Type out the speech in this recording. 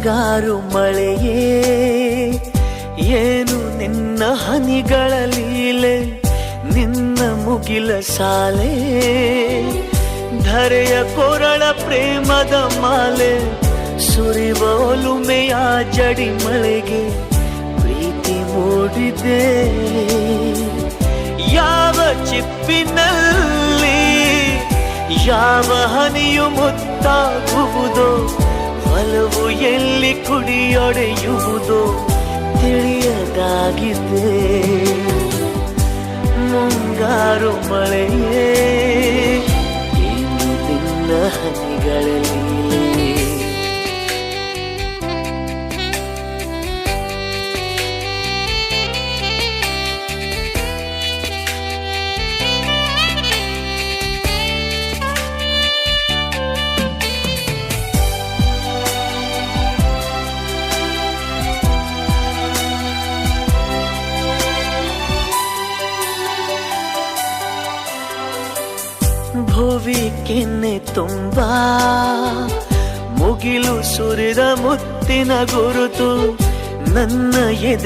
ಮುಂಗಾರು ಮಳೆಯೇ ಏನು ನಿನ್ನ ಹನಿಗಳ ಲೀಲೆ, ನಿನ್ನ ಮುಗಿಲ ಸಾಲೆ ಧರೆಯ ಕೊರಳ ಪ್ರೇಮದ ಮಾಲೆ, ಸುರಿವ ಒಲುಮೆಯ ಜಡಿ ಮಳೆಗೆ ಪ್ರೀತಿ ಮೂಡಿದೆ. ಯಾವ ಚಿಪ್ಪಿನಲ್ಲಿ ಯಾವ ಹನಿಯು ಮುತ್ತಾಗುವುದೋ, ಒಲವು ಎಲ್ಲಿ ಕುಡಿಯೊಡೆಯುವುದೋ ತಿಳಿಯದಾಗಿದೆ. ಮುಂಗಾರು ಮಳೆಯೇ ಏನು ನಿನ್ನ ಹನಿಗಳಲ್ಲಿ. ಭುವಿ ಕೆನ್ನೆ ತುಂಬ ಮುಗಿಲು ಸುರಿದ ಮುತ್ತಿನ ಗುರುತು, ನನ್ನ ಎದೆ